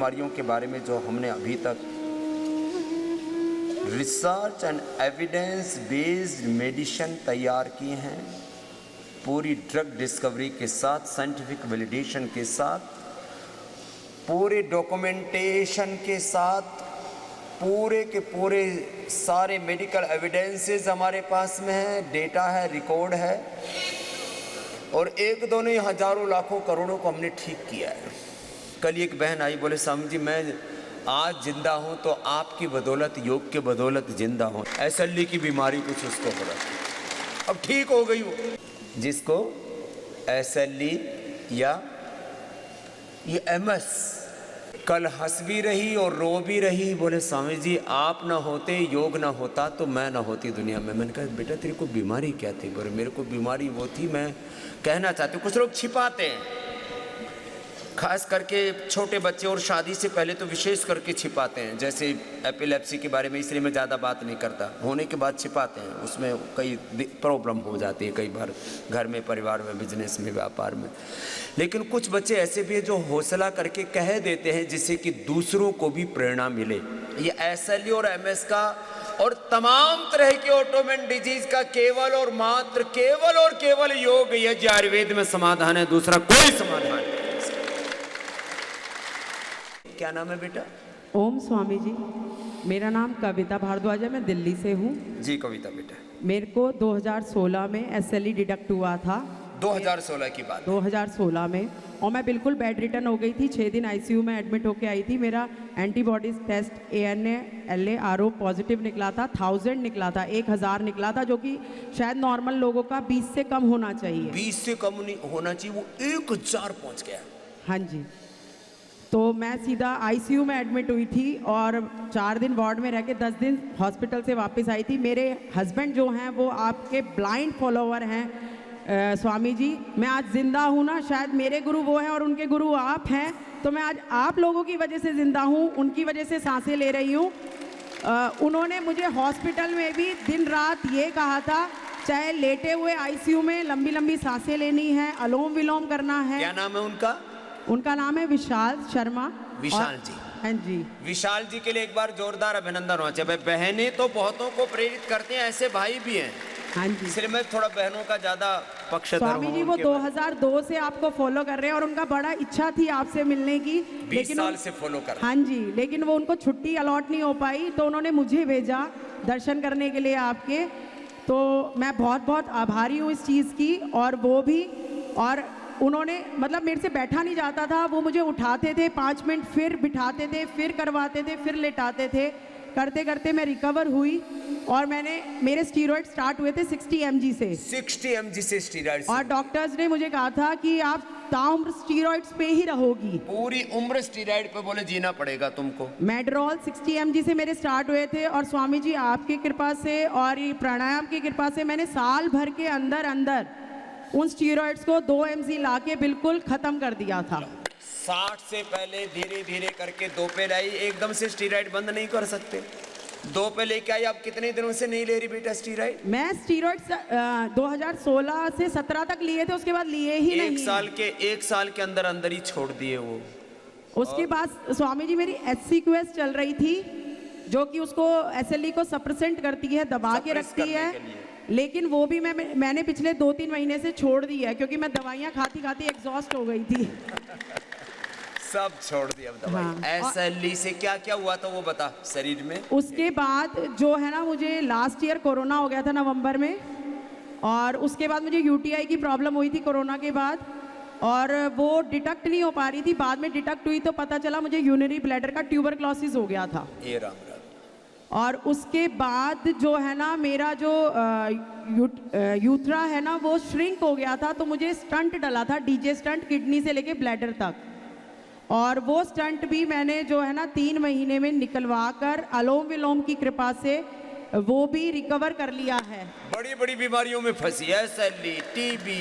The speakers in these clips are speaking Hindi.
बीमारियों के बारे में जो हमने अभी तक research and evidence based medicine तैयार की हैं, पूरी ड्रग डिस्कवरी के साथ, साइंटिफिक वैलिडेशन के साथ, पूरे डॉक्यूमेंटेशन के साथ, पूरे के पूरे सारे मेडिकल एविडेंसेस हमारे पास में है, डेटा है, रिकॉर्ड है, और एक दो नहीं हजारों लाखों करोड़ों को हमने ठीक किया है। कल एक बहन आई, बोले स्वामी जी मैं आज जिंदा हूँ तो आपकी बदौलत, योग के बदौलत जिंदा हूँ। SLE की बीमारी कुछ उसको हो रहा, अब ठीक हो गई वो। जिसको SLE या ये MS, कल हंस भी रही और रो भी रही, बोले स्वामी जी आप ना होते, योग ना होता तो मैं ना होती दुनिया में। मैंने कहा बेटा तेरे को बीमारी क्या थी? बोले मेरे को बीमारी वो थी, मैं कहना चाहती हूँ, कुछ लोग छिपाते हैं, खास करके छोटे बच्चे और शादी से पहले तो विशेष करके छिपाते हैं, जैसे एपिलेप्सी के बारे में, इसलिए मैं ज़्यादा बात नहीं करता, होने के बाद छिपाते हैं, उसमें कई प्रॉब्लम हो जाती है कई बार, घर में, परिवार में, बिजनेस में, व्यापार में। लेकिन कुछ बच्चे ऐसे भी हैं जो हौसला करके कह देते हैं जिससे कि दूसरों को भी प्रेरणा मिले। ये SLE और MS का और तमाम तरह के ऑटोइम्यून डिजीज का केवल और मात्र, केवल और केवल योग, यज्ञ, आयुर्वेद में समाधान है, दूसरा कोई समाधान नहीं। क्या नाम है बेटा? ओम स्वामी जी, मेरा नाम कविता भारद्वाज है, मैं दिल्ली से हूँ। जी कविता बेटा, मेरे को 2016 में SLE डिटेक्ट हुआ था। 2016 की बात? 2016 में, और मैं बिल्कुल बेड रिटर्न हो गई थी, 6 दिन ICU में एडमिट होके आई थी। मेरा antibodies test ANA LA RO positive निकला था, 1000 निकला था, 1000 निकला था, जो कि शायद नॉर्मल लोगों का 20 से कम होना चाहिए। 20 से कम नहीं होना चाहिए, वो 1000 पहुंच गया। हाँ जी, तो मैं सीधा ICU में एडमिट हुई थी और 4 दिन वार्ड में रह के 10 दिन हॉस्पिटल से वापस आई थी। मेरे हस्बैंड जो हैं वो आपके ब्लाइंड फॉलोवर हैं स्वामी जी। मैं आज जिंदा हूँ ना, शायद मेरे गुरु वो हैं और उनके गुरु आप हैं, तो मैं आज आप लोगों की वजह से जिंदा हूँ, उनकी वजह से सांसें ले रही हूँ। उन्होंने मुझे हॉस्पिटल में भी दिन रात ये कहा था, चाहे लेटे हुए ICU में लंबी लंबी सांसें लेनी है, अनुलोम विलोम करना है। क्या नाम है उनका? उनका नाम है विशाल शर्मा। विशाल जी? हाँ जी। विशाल जी के लिए एक बार जोरदार अभिनंदन होना चाहिए। बहनें तो बहुतों को प्रेरित करते हैं, ऐसे भाई भी हैं। हाँ जी, इसलिए मैं थोड़ा बहनों का ज्यादा पक्षधर हूं। स्वामी जी वो 2002 से आपको फॉलो कर रहे हैं और उनका बड़ा इच्छा थी आपसे मिलने की, 20 साल से फॉलो कर। हाँ जी, लेकिन वो उनको छुट्टी अलॉट नहीं हो पाई, तो उन्होंने मुझे भेजा दर्शन करने के लिए आपके। तो मैं बहुत बहुत आभारी हूँ इस चीज़ की। और वो भी, और उन्होंने मतलब मेरे से बैठा नहीं जाता था, वो मुझे उठाते थे 5 मिनट, फिर बिठाते थे, फिर करवाते थे, फिर लेटाते थे। करते करते मैं रिकवर हुई और मेरे स्टीरॉइड स्टार्ट हुए थे 60 mg से। 60 mg से स्टीरॉइड? और डॉक्टर्स ने मुझे कहा था कि आप ताउम्र स्टीरॉइड्स पे ही रहोगी, पूरी उम्र स्टीरॉइड पे बोले जीना पड़ेगा तुमको। मेड्रोल 60 mg से मेरे स्टार्ट हुए थे। और स्वामी जी आपकी कृपा से और ये प्राणायाम की कृपा से मैंने साल भर के अंदर अंदर उन स्टीरॉइड्स को 2 mg लाके बिल्कुल खत्म कर दिया था। 60 से पहले धीरे धीरे करके 2 पे लाई, एकदम से स्टीरॉइड बंद नहीं कर सकते। 2 पे लेके आई, आप कितने दिनों से नहीं ले रही बेटा स्टीरॉइड? मैं स्टीरॉइड्स 2016 से 17 तक लिए थे, उसके बाद लिए ही नहीं। 1 साल के अंदर अंदर ही छोड़ दिए वो। उसके बाद स्वामी जी मेरी HCQS चल रही थी, जो कि उसको SLE को सप्रेसेंट करती है, दबा के रखती है, लेकिन वो भी मैंने पिछले 2-3 महीने से छोड़ दी है, क्योंकि मैं दवाइयाँ खाती खाती एग्जॉस्ट हो गई थी। सब छोड़ दिया दवाई। हाँ। SLE से क्या क्या हुआ था वो बता शरीर में? उसके बाद जो है ना, मुझे लास्ट ईयर कोरोना हो गया था नवंबर में, और उसके बाद मुझे UTI की प्रॉब्लम हुई थी कोरोना के बाद, और वो डिटेक्ट नहीं हो पा रही थी। बाद में डिटेक्ट हुई तो पता चला मुझे यूरिनरी ब्लैडर का ट्यूबरक्लोसिस हो गया था। ए राम राम। और उसके बाद जो है ना, मेरा जो यूथरा है ना वो श्रिंक हो गया था, तो मुझे स्टंट डला था, DJ स्टंट, किडनी से लेके ब्लैडर तक। और वो स्टंट भी मैंने जो है ना 3 महीने में निकलवा कर अनुलोम विलोम की कृपा से वो भी रिकवर कर लिया है। बड़ी बड़ी बीमारियों में फंसी, SLE, TB,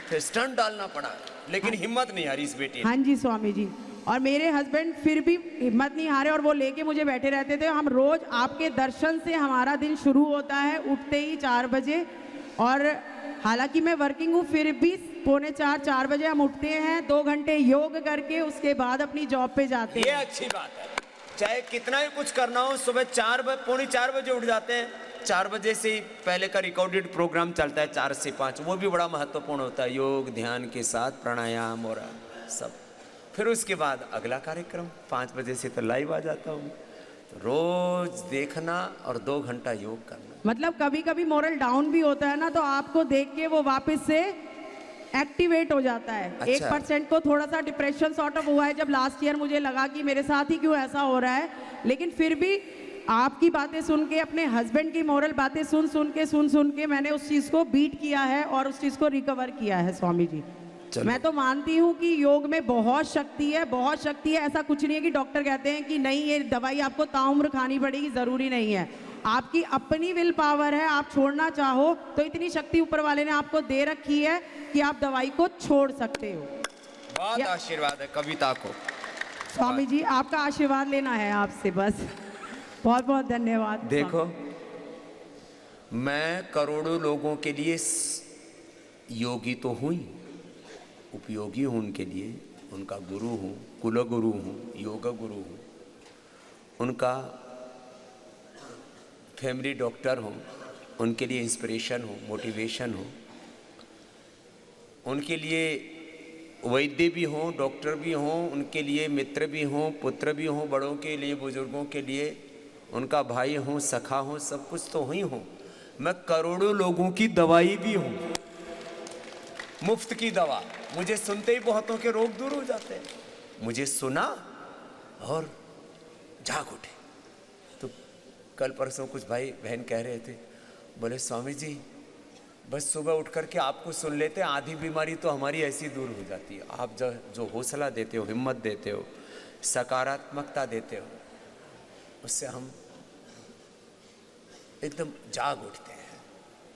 फिर स्टंट डालना पड़ा, लेकिन हिम्मत नहीं हारी इस बेटी। हाँ जी स्वामी जी। और मेरे हस्बैंड फिर भी हिम्मत नहीं हारे और वो लेके मुझे बैठे रहते थे। हम रोज आपके दर्शन से हमारा दिन शुरू होता है, उठते ही 4 बजे। और हालांकि मैं वर्किंग हूँ, फिर भी 3:45-4 बजे हम उठते हैं, 2 घंटे योग करके उसके बाद अपनी जॉब पे जाते ये हैं। अच्छी बात है। चाहे कितना ही कुछ करना हो, सुबह 4 बजे उठ जाते हैं। 4 बजे से ही पहले का रिकॉर्डेड प्रोग्राम चलता है 4 से 5, वो भी बड़ा महत्वपूर्ण होता है, योग ध्यान के साथ प्राणायाम और सब। फिर उसके बाद अगला कार्यक्रम 5 बजे से तो लाइव आ जाता हूँ। तो रोज देखना और 2 घंटा योग करना। मतलब कभी कभी मोरल डाउन भी होता है ना, तो आपको देख के वो वापस से एक्टिवेट हो जाता है। अच्छा। 1% को थोड़ा सा डिप्रेशन सॉर्ट ऑफ हुआ है जब लास्ट ईयर मुझे लगा कि मेरे साथ ही क्यों ऐसा हो रहा है, लेकिन फिर भी आपकी बातें सुन के, अपने हस्बैंड की मोरल बातें सुन के मैंने उस चीज़ को बीट किया है और उस चीज़ को रिकवर किया है स्वामी जी। चलो। मैं तो मानती हूँ कि योग में बहुत शक्ति है, बहुत शक्ति है। ऐसा कुछ नहीं है कि डॉक्टर कहते हैं कि नहीं ये दवाई आपको ताउम्र खानी पड़ेगी, ज़रूरी नहीं है। आपकी अपनी विल पावर है, आप छोड़ना चाहो तो इतनी शक्ति ऊपर वाले ने आपको दे रखी है कि आप दवाई को छोड़ सकते हो। बहुत आशीर्वाद है कविता को। स्वामी जी आपका आशीर्वाद लेना है आपसे बस। बहुत बहुत धन्यवाद। देखो, मैं करोड़ों लोगों के लिए योगी तो हूँ ही, उपयोगी हूँ उनके लिए, उनका गुरु हूँ, कुलगुरु हूँ, योग गुरु हूँ, उनका फैमिली डॉक्टर हूँ, उनके लिए इंस्पिरेशन हूँ, मोटिवेशन हूँ, उनके लिए वैद्य भी हों, डॉक्टर भी हों, उनके लिए मित्र भी हों, पुत्र भी हों, बड़ों के लिए, बुजुर्गों के लिए उनका भाई हूँ, सखा हूँ, सब कुछ तो ही हूँ। मैं करोड़ों लोगों की दवाई भी हूँ, मुफ्त की दवा। मुझे सुनते ही बहुतों के रोग दूर हो जाते हैं। मुझे सुना और जाग उठे। तो कल परसों कुछ भाई बहन कह रहे थे, बोले स्वामी जी बस सुबह उठ करके आपको सुन लेते हैं, आधी बीमारी तो हमारी ऐसी दूर हो जाती है। आप जो हौसला देते हो, हिम्मत देते हो, सकारात्मकता देते हो, उससे हम एकदम जाग उठते हैं,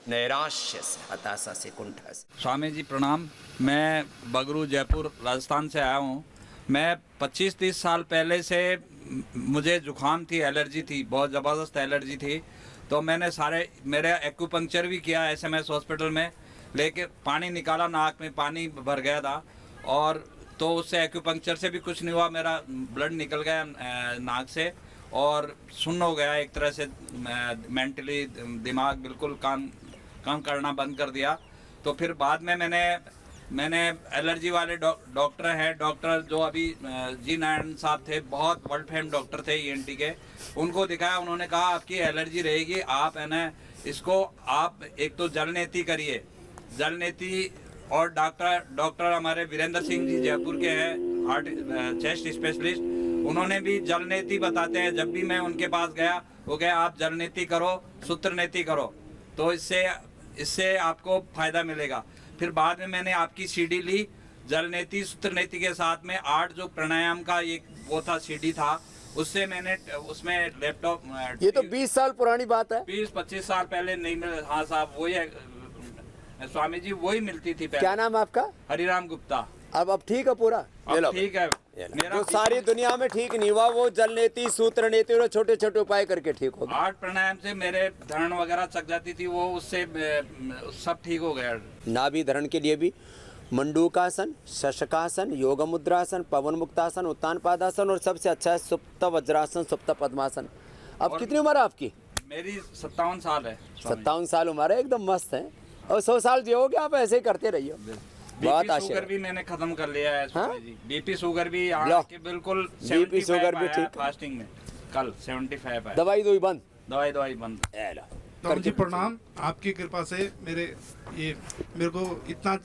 नैराश्य से, हताशा से, कुंठा से। स्वामी जी प्रणाम। मैं बगरू जयपुर राजस्थान से आया हूँ। मैं 25-30 साल पहले से मुझे जुकाम थी, एलर्जी थी, बहुत ज़बरदस्त एलर्जी थी। तो मैंने मेरा एक्यूपंक्चर भी किया SMS हॉस्पिटल में, लेके पानी निकाला, नाक में पानी भर गया था, और तो उससे एक्यूपंक्चर से भी कुछ नहीं हुआ। मेरा ब्लड निकल गया नाक से और सुन्न हो गया एक तरह से, मेंटली दिमाग बिल्कुल काम करना बंद कर दिया। तो फिर बाद में मैंने एलर्जी वाले डॉक्टर हैं, डॉक्टर जो अभी जी नारायण साहब थे, बहुत वर्ल्ड फेम डॉक्टर थे ENT के, उनको दिखाया। उन्होंने कहा आपकी एलर्जी रहेगी, आप है ना इसको आप एक तो जल नेति करिए, जल नेति। और डॉक्टर हमारे वीरेंद्र सिंह जी जयपुर के हैं, हार्ट चेस्ट स्पेशलिस्ट, उन्होंने भी जल नेति बताते हैं। जब भी मैं उनके पास गया, वो कहे आप जल नेति करो, सूत्र नेति करो, तो इससे आपको फायदा मिलेगा। फिर बाद में मैंने आपकी CD ली, जल नेति सूत्र नेति के साथ में 8 जो प्राणायाम का एक वो था CD था, उससे मैंने उसमें लैपटॉप। ये तो 20 साल पुरानी बात है। 20-25 साल पहले नहीं मिले। हाँ साहब, वही है स्वामी जी, वही मिलती थी पहले। क्या नाम है आपका? हरिराम गुप्ता। अब ठीक है पूरा? अब ठीक है। जो सारी दुनिया में ठीक नहीं हुआ वो जल नेति, सूत्र नेति और छोटे छोटे उपाय करके ठीक हो गया। 8 प्राणायाम से मेरे धरण वगैरह चक जाती थी, वो उससे सब ठीक हो गया। नाभि धरण के लिए भी मंडूकासन, शशकासन, योग मुद्रासन, पवन मुक्तासन, उत्तान पादासन, और सबसे अच्छा है सुप्त वज्रासन, सुप्त पद्मासन। अब कितनी उम्र है आपकी? मेरी 57 साल है। 57 साल उम्र है, एकदम मस्त है। और 100 साल जियोगे आप, ऐसे ही करते रहिए। बहुत BP शुगर भी मैंने खत्म कर लिया है स्वामी जी। BP शुगर भी बिल्कुल BP शुगर भी ठीक, फास्टिंग में कल 75 है। दवाई बंद, दवाई बंद। स्वामी जी प्रणाम। आपकी कृपा से मेरे को इतना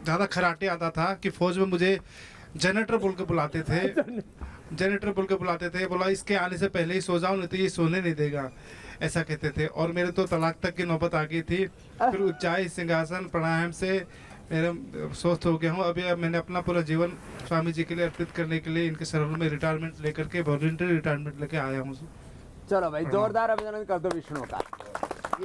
ज़्यादा खराटे आता था कि फौज में मुझे जनरेटर बोल के बुलाते थे। बोला इसके आने से पहले ही सो जाओ, नहीं तो ये सोने नहीं देगा, ऐसा कहते थे। और मेरे तो तलाक तक की नौबत आ गई थी। फिर उज्जाई सिंहासन प्राणायाम से मेरा स्वस्थ हो गया हूँ। अभी मैंने अपना पूरा जीवन स्वामी जी के लिए अर्पित करने के लिए इनके शरण में रिटायरमेंट लेकर के, वॉलंटरी रिटायरमेंट लेके आया हूँ। चलो भाई, जोरदार अभिनंदन कर दो विष्णु का।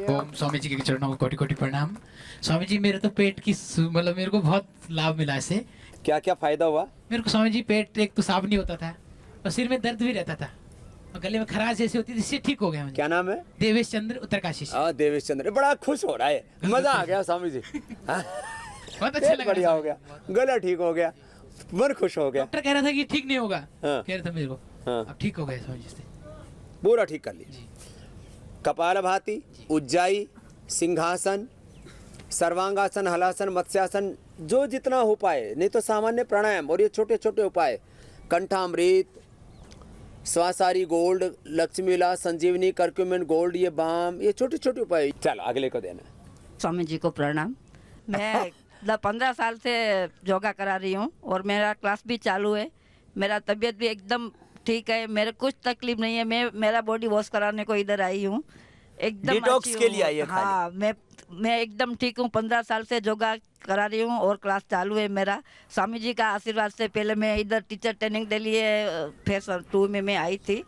ओम स्वामी जी के चरणों को कोटि कोटि प्रणाम। स्वामी जी मेरे तो पेट की मतलब मेरे को बहुत लाभ मिला इससे। क्या क्या फायदा हुआ? मेरे को स्वामी जी पेट एक तो साफ नहीं होता था, और सिर में दर्द भी रहता था, और गले में खराश जैसी होती थी, इससे ठीक हो गया मुझे। क्या नाम है? देवेश चंद्र, उत्तरकाशी से। देवेश चंद्र, बड़ा खुश हो रहा है, मजा आ गया स्वामी जी। बहुत अच्छा पेट लगा बढ़िया हो स्वामी गया, जी, गला ठीक हो गया, मन खुश हो गया, डॉक्टर कह रहा था कि ठीक नहीं होगा, हाँ। कह रहा था मेरे को, हाँ। अब ठीक हो गए स्वामी जी से। पूरा ठीक कर लिया। जी। कपालभाति, उज्जाई, सिंहासन, सर्वांगासन, हलासन, मत्स्यासन, जो जितना हो पाए, नहीं तो सामान्य प्राणायाम और ये छोटे छोटे उपाय, कंठामृत, स्वासारी गोल्ड, लक्ष्मीला, संजीवनी, कर्क्यूमिन गोल्ड, ये बाम, ये छोटे छोटे उपाय। चलो अगले को देना। स्वामी जी को प्रणाम। मैं 15 साल से योगा करा रही हूँ और मेरा क्लास भी चालू है। मेरा तबीयत भी एकदम ठीक है, मेरे कुछ तकलीफ नहीं है। मेरा बॉडी वॉश कराने को इधर आई हूँ, एकदम डिटॉक्स अच्छी के हूँ। लिए आई है खाली। हाँ, मैं एकदम ठीक हूँ। 15 साल से योगा करा रही हूँ और क्लास चालू है मेरा। स्वामी जी का आशीर्वाद से पहले मैं इधर टीचर ट्रेनिंग के लिए फेस 2 में मैं आई थी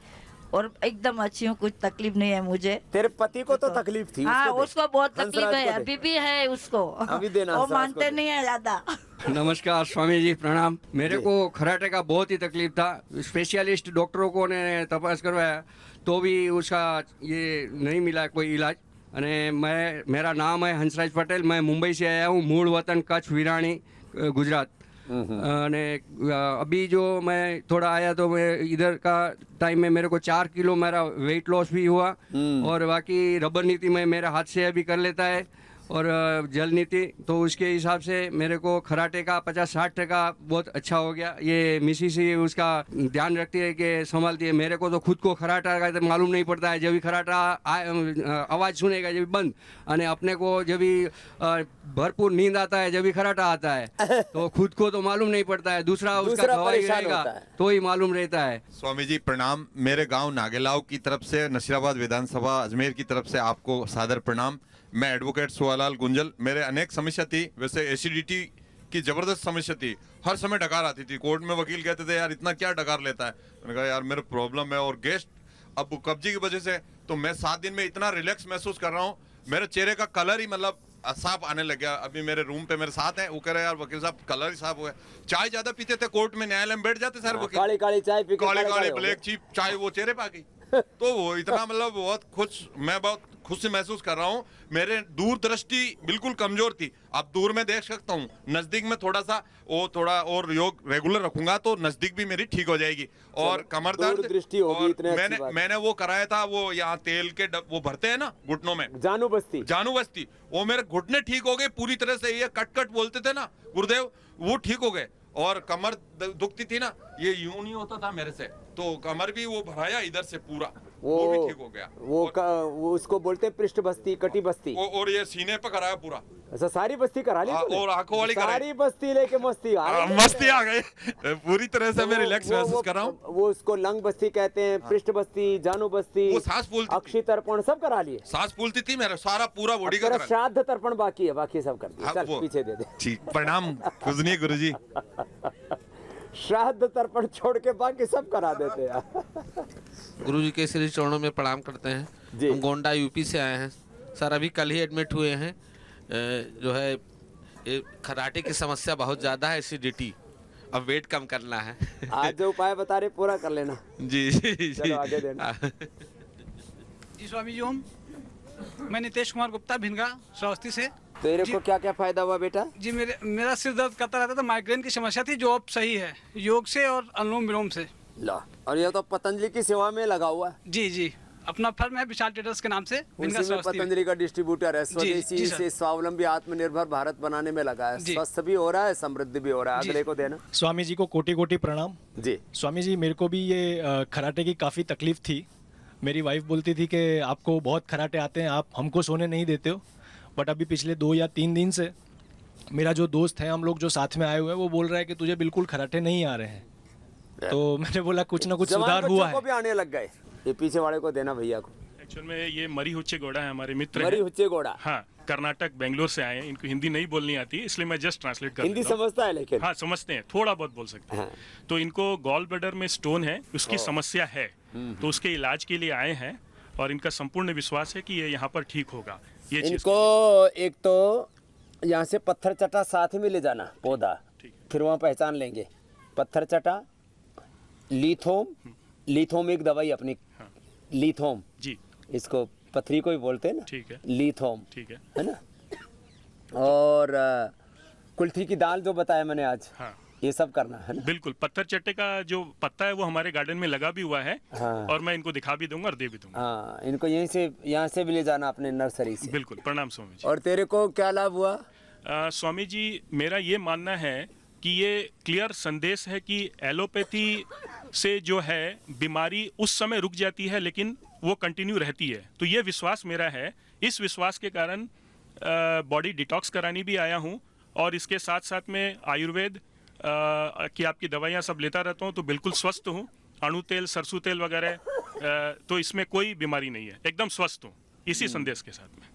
और एकदम अच्छी हूँ, कुछ तकलीफ नहीं है मुझे। तेरे पति को तो तकलीफ थी। हाँ, दे। उसको बहुत हंसराज तकलीफ है, को दे। अभी भी है उसको। अभी देना वो हंसराज को मानते दे। नहीं है ज्यादा। नमस्कार स्वामी जी, प्रणाम। मेरे जी। को कराटे का बहुत ही तकलीफ था। स्पेशलिस्ट डॉक्टरों को ने तपास करवाया तो भी उसका ये नहीं मिला कोई इलाज। અને मेरा नाम है हंसराज पटेल, मैं मुंबई से आया हूँ, मूल वतन कच्छ विराणी गुजरात। અને अभी जो मैं थोड़ा आया तो मैं इधर का टाइम में मेरे को 4 किलो मेरा वेट लॉस भी हुआ और बाकी रबर नीति में मेरा हाथ से अभी कर लेता है और जल नीति, तो उसके हिसाब से मेरे को कराटे का 50-60% बहुत अच्छा हो गया। ये मिसी से उसका ध्यान रखती है कि संभालती है। मेरे को तो खुद को खराटा का तो मालूम नहीं पड़ता है, जब भी खराटा आवाज़ सुनेगा जब भी बंद, और अपने को जब भी भरपूर नींद आता है, जब भी खराटा आता है तो खुद को तो मालूम नहीं पड़ता है, दूसरा उसका गवाही परेशान रहेगा होता है। तो ही मालूम रहता है। स्वामी जी प्रणाम। मेरे गांव नागेलाव की तरफ से, नसीराबाद विधानसभा अजमेर की तरफ से आपको सादर प्रणाम। मैं एडवोकेट सुवालाल गुंजल। मेरे अनेक समस्या थी, वैसे एसिडिटी की ज़बरदस्त समस्या थी, हर समय डकार आती थी। कोर्ट में वकील कहते थे यार इतना क्या डकार लेता है, मैंने कहा यार मेरा प्रॉब्लम है। और गेस्ट अब कब्जे की वजह से तो मैं 7 दिन में इतना रिलैक्स महसूस कर रहा हूँ, मेरे चेहरे का कलर ही मतलब साफ आने लग गया। अभी मेरे रूम पे मेरे साथ है, वो कह रहे यार वकील साहब कलर ही साफ हुआ है। चाय ज्यादा पीते थे कोर्ट में, न्यायालय में बैठ जाते सर वकील, काली काली चाय पी के काली काले काली काले हो ब्लैक चीप चाय वो चेहरे पे आ गई। तो वो इतना मतलब बहुत खुश, मैं बहुत खुश से महसूस कर रहा हूँ। मेरे दूर दृष्टि बिल्कुल कमजोर थी, अब दूर में देख सकता हूँ। नजदीक में थोड़ा सा थोड़ा और योग रेगुलर रखूंगा तो नजदीक भी मेरी ठीक हो जाएगी। और कमर दर्द, दूरदृष्टि होगी, और इतने अच्छी बात। मैंने वो कराया था, वो यहाँ तेल के वो भरते हैं ना घुटनों में, जानू बस्ती। जानू बस्ती, वो मेरे घुटने ठीक हो गए पूरी तरह से। ये कट कट बोलते थे ना गुरुदेव, वो ठीक हो गए। और कमर दुखती थी ना, ये यूं नहीं होता था मेरे से, तो कमर भी वो भराया इधर से पूरा, वो भी ठीक हो गया। वो उसको बोलते हैं पृष्ठ बस्ती, कटी बस्ती। और ये सीने पे कराया पूरा। ऐसा सारी बस्ती करा ली तूने? और आंखों वाली कराई। सारी बस्ती लेके मस्ती मस्ती आ गई पूरी तरह से। मैं रिलैक्स महसूस कर रहा हूँ। वो उसको लंग बस्ती कहते हैं, पृष्ठ बस्ती, जानू बस्ती, वो सांस फूलती थी। अक्षी तर्पण सब करा लिए। सांस फूलती थी मेरा सारा पूरा बॉडी का तेरा करा। श्राद्ध तर्पण बाकी है, बाकी सब कर दिया। हाँ, चल वो- पीछे दे दे। ठीक, प्रणाम खुजनी गुरुजी। श्राद्ध तर्पण छोड़ के बाकी सब करा देते हैं। गुरु जी के श्री चरणों में प्रणाम करते हैं। जी। हम गोंडा यूपी से आए हैं सर, अभी कल ही एडमिट हुए हैं। जो है ये खराटे की समस्या बहुत ज़्यादा है, एसिडिटी, अब वेट कम करना है। आज जो उपाय बता रहे पूरा कर लेना। जी जी चलो आगे देना। जी स्वामी जी ओम। मैं नितेश कुमार गुप्ता, भिनगा श्रावस्ती से। तेरे जी। को क्या क्या फायदा हुआ बेटा? जी मेरा सिर दर्द करता रहता था, माइग्रेन की समस्या थी, जो अब सही है योग से और अनुलोम विलोम से। ला, और ये तो पतंजलि की सेवा में लगा हुआ है। जी जी, अपना फर्म है विशाल ट्रेडर्स के नाम से, भिनगा उसी में श्रावस्ती में। पतंजलि का डिस्ट्रीब्यूटर है, स्वदेशी जी सर। से स्वावलंबी आत्मनिर्भर भारत बनाने में लगा है। जी। स्वस्थ भी हो रहा है, समृद्धि भी हो रहा है। जी। अगले को देना। स्वामी जी को कोटि कोटि प्रणाम। जी स्वामी जी, मेरे को भी ये खराटे की काफ़ी तकलीफ थी। मेरी वाइफ बोलती थी कि आपको बहुत खराटे आते हैं, आप हमको सोने नहीं देते हो। बट अभी पिछले 2 या 3 दिन से मेरा जो दोस्त है, हम लोग जो साथ में आए हुए हैं, वो बोल रहा है कि तुझे बिल्कुल खराटे नहीं आ रहे हैं। तो मैंने बोला कुछ ना कुछ जवान सुधार बच्चों हुआ को है। भी आने लग गए। ये पीछे वाले को देना भैया को। एक्चुअल में ये मरी हुच्चे गौड़ा है, हमारे मित्र मरी हैं। हुच्चे घोड़ा। हाँ, कर्नाटक बेंगलोर से आए हैं। इनको हिंदी नहीं बोलनी आती, इसलिए मैं जस्ट ट्रांसलेट कर हिंदी देता हूँ। समझता है लेकिन। हाँ समझते हैं, थोड़ा बहुत बोल सकते हैं। हाँ। तो इनको गॉल ब्लैडर में स्टोन है, उसकी समस्या है, तो उसके इलाज के लिए आए हैं और इनका संपूर्ण विश्वास है कि ये यहाँ पर ठीक होगा। ये चीज़ इनको एक तो यहाँ से पत्थर चटा साथ में ले जाना पौधा, फिर वहाँ पहचान लेंगे। पत्थर चटा, लीथोम, लीथोम एक दवाई अपनी, लीथोम, जी इसको पथरी को ही बोलते हैं ना। ठीक है। लीथोम, ठीक है। है ना। और कुल्थी की दाल जो बताया मैंने आज, हाँ ये सब करना है ना? बिल्कुल। पत्थर चट्टे का जो पत्ता है वो हमारे गार्डन में लगा भी हुआ है, हाँ। और मैं इनको दिखा भी दूंगा और दे भी दूंगा। हाँ, इनको यहाँ से भी ले जाना अपने नर्सरी से। बिल्कुल। प्रणाम स्वामी जी। और तेरे को क्या लाभ हुआ? स्वामी जी, मेरा ये मानना है कि ये क्लियर संदेश है कि एलोपैथी से जो है बीमारी उस समय रुक जाती है लेकिन वो कंटिन्यू रहती है। तो ये विश्वास मेरा है, इस विश्वास के कारण बॉडी डिटॉक्स करानी भी आया हूँ, और इसके साथ साथ में आयुर्वेद की आपकी दवाइयाँ सब लेता रहता हूँ, तो बिल्कुल स्वस्थ हूँ। अणु तेल, सरसों तेल वगैरह, तो इसमें कोई बीमारी नहीं है, एकदम स्वस्थ हूँ इसी संदेश के साथ में।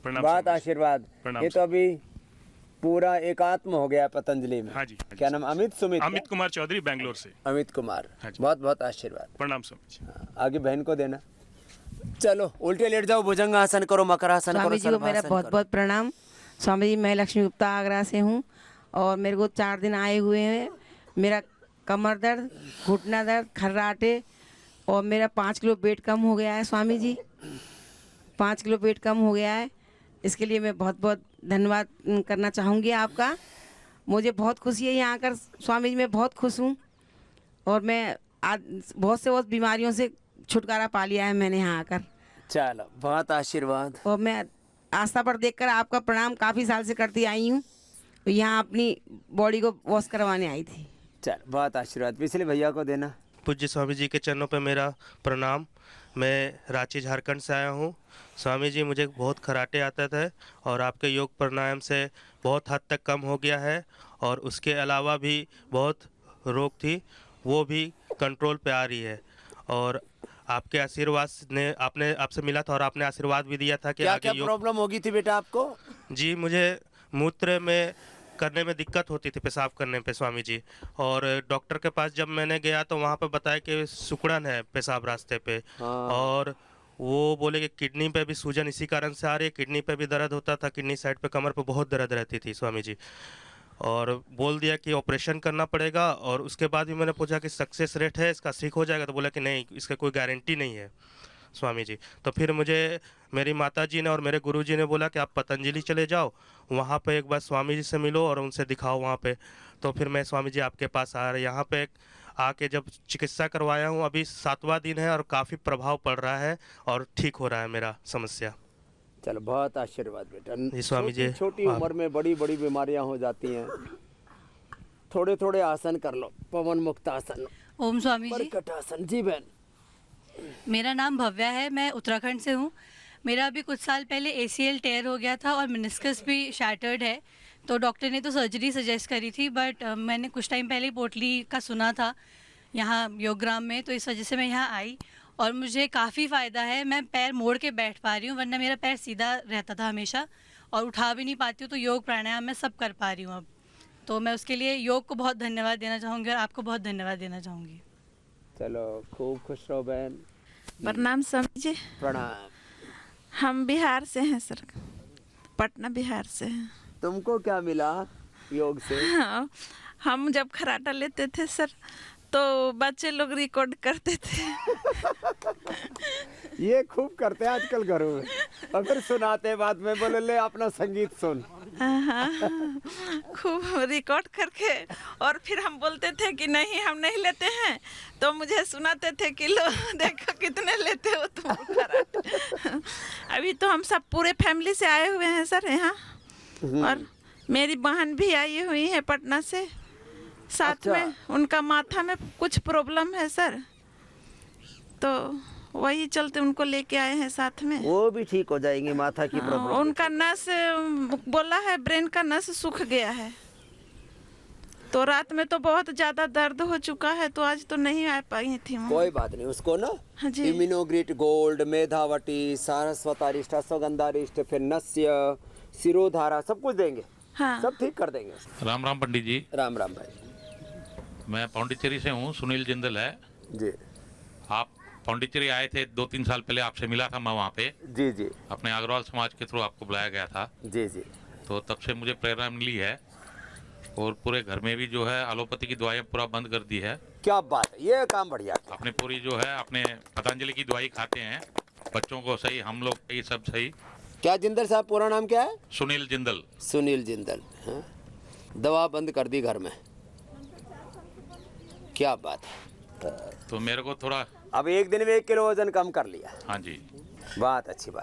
प्रणाम। बात आशीर्वाद। प्रणाम। ये तो अभी पूरा एकात्म हो गया पतंजलि में। हाँ जी। क्या नाम? अमित सुमित? अमित कुमार चौधरी, बेंगलोर से। अमित कुमार, हाँ जी। बहुत बहुत आशीर्वाद। प्रणाम स्वामी जी। आगे बहन को देना। चलो उल्टे लेट जाओ, भुजंगासन करो, मकरासन करो, स्वामी जी को मेरा सर्वासन बहुत करो। बहुत प्रणाम। स्वामी जी, मैं लक्ष्मी गुप्ता आगरा से हूँ और मेरे को 4 दिन आए हुए हैं। मेरा कमर दर्द, घुटना दर्द, खर्राटे, और मेरा 5 किलो वेट कम हो गया है स्वामी जी। 5 किलो वेट कम हो गया है। इसके लिए मैं बहुत बहुत धन्यवाद करना चाहूँगी आपका। मुझे बहुत खुशी है यहाँ आकर स्वामी जी, मैं बहुत खुश हूँ, और मैं आज बहुत बीमारियों से छुटकारा पा लिया है मैंने यहाँ आकर। चलो बहुत आशीर्वाद। और मैं आस्था पर देखकर आपका प्रणाम काफ़ी साल से करती आई हूँ, तो यहाँ अपनी बॉडी को वॉश करवाने आई थी। चल बहुत आशीर्वाद। पिछले भैया को देना। पूज्य स्वामी जी के चरणों पर मेरा प्रणाम। मैं रांची झारखंड से आया हूँ। स्वामी जी, मुझे बहुत खराटे आता था और आपके योग प्राणायाम से बहुत हद तक कम हो गया है, और उसके अलावा भी बहुत रोग थी वो भी कंट्रोल पे आ रही है। और आपके आशीर्वाद ने आपसे मिला था और आपने आशीर्वाद भी दिया था कि क्या आगे क्या योग। प्रॉब्लम होगी थी बेटा आपको? जी, मुझे मूत्र में करने में दिक्कत होती थी, पेशाब करने पे स्वामी जी, और डॉक्टर के पास जब मैंने गया तो वहाँ पे बताया कि सिकुड़न है पेशाब रास्ते पे। हाँ। और वो बोले कि किडनी पे भी सूजन इसी कारण से आ रही है, किडनी पे भी दर्द होता था, किडनी साइड पे, कमर पे बहुत दर्द रहती थी स्वामी जी, और बोल दिया कि ऑपरेशन करना पड़ेगा। और उसके बाद भी मैंने पूछा कि सक्सेस रेट है इसका, ठीक हो जाएगा? तो बोला कि नहीं, इसका कोई गारंटी नहीं है स्वामी जी। तो फिर मुझे मेरी माता जी ने और मेरे गुरु जी ने बोला कि आप पतंजलि चले जाओ, वहाँ पे एक बार स्वामी जी से मिलो और उनसे दिखाओ वहाँ पे। तो फिर मैं स्वामी जी आपके पास यहाँ पे आके जब चिकित्सा करवाया हूँ, अभी 7वां दिन है और काफ़ी प्रभाव पड़ रहा है और ठीक हो रहा है मेरा समस्या। चलो बहुत आशीर्वाद बेटा। जी स्वामी जी। छोटी उम्र में बड़ी बड़ी बीमारियां हो जाती हैं। थोड़े थोड़े आसन कर लो, पवन मुक्त आसन, ओम स्वामी जी। बरकट आसन। जी बहन। मेरा नाम भव्या है, मैं उत्तराखंड से हूँ। मेरा अभी कुछ साल पहले ACL टेयर हो गया था और मेनिस्कस भी शैटर्ड है, तो डॉक्टर ने तो सर्जरी सजेस्ट करी थी, बट मैंने कुछ टाइम पहले ही पोटली का सुना था यहाँ योगग्राम में, तो इस वजह से मैं यहाँ आई और मुझे काफ़ी फ़ायदा है। मैं पैर मोड़ के बैठ पा रही हूँ, वरना मेरा पैर सीधा रहता था हमेशा और उठा भी नहीं पाती हूँ, तो योग प्राणायाम मैं सब कर पा रही हूँ अब। तो मैं उसके लिए योग को बहुत धन्यवाद देना चाहूँगी और आपको बहुत धन्यवाद देना चाहूँगी। चलो खूब खुश रहो बहन। प्रणाम स्वामी जी। प्रणाम। हम बिहार से हैं सर, पटना बिहार से हैं। तुमको क्या मिला योग से? हाँ, हम जब खराटा लेते थे सर तो बच्चे लोग रिकॉर्ड करते थे। ये खूब करते हैं आजकल घरों में, और फिर सुनाते हैं बाद में, बोले ले अपना संगीत सुन। हाँ, खूब रिकॉर्ड करके, और फिर हम बोलते थे कि नहीं हम नहीं लेते हैं, तो मुझे सुनाते थे कि लो देखो कितने लेते हो तुम खराटे। अभी तो हम सब पूरे फैमिली से आए हुए हैं सर यहाँ, और मेरी बहन भी आई हुई है पटना से साथ। अच्छा। में उनका माथा में कुछ प्रॉब्लम है सर, तो वही चलते उनको लेके आए हैं साथ में। वो भी ठीक हो जाएंगे माथा की प्रॉब्लम। उनका नस बोला है, ब्रेन का नस सूख गया है, तो रात में तो बहुत ज्यादा दर्द हो चुका है, तो आज तो नहीं आ पाई थी वो। कोई बात नहीं, उसको ना हाँ जी। इम्यूनोग्रिट गोल्ड, मेधावटी, सारस्वतारिष्ट, अश्वगंधारिष्ट, फिर नस्य, सिरोधारा सब कुछ देंगे। हाँ। सब ठीक कर देंगे। राम राम पंडित जी। राम राम भाई। मैं पौंडीचेरी से हूँ, सुनील जिंदल है जी। आप पौंडीचेरी आए थे 2-3 साल पहले, आपसे मिला था मैं वहाँ पे। जी जी। अपने अग्रवाल समाज के थ्रू आपको बुलाया गया था। जी जी। तो तब से मुझे प्रेरणा मिली है और पूरे घर में भी जो है एलोपैथी की दवाइयाँ पूरा बंद कर दी है। क्या बात है, ये काम बढ़िया। अपने पूरी जो है अपने पतंजलि की दवाई खाते हैं, बच्चों को सही, हम लोग ये सब सही। क्या जिंदल साहब पूरा नाम क्या है? सुनील जिंदल। सुनील जिंदल। हाँ? दवा बंद कर दी घर में, क्या बात है। तो मेरे को थोड़ा अब एक दिन में 1 किलो वजन कम कर लिया। हाँ जी। बहुत अच्छी बात।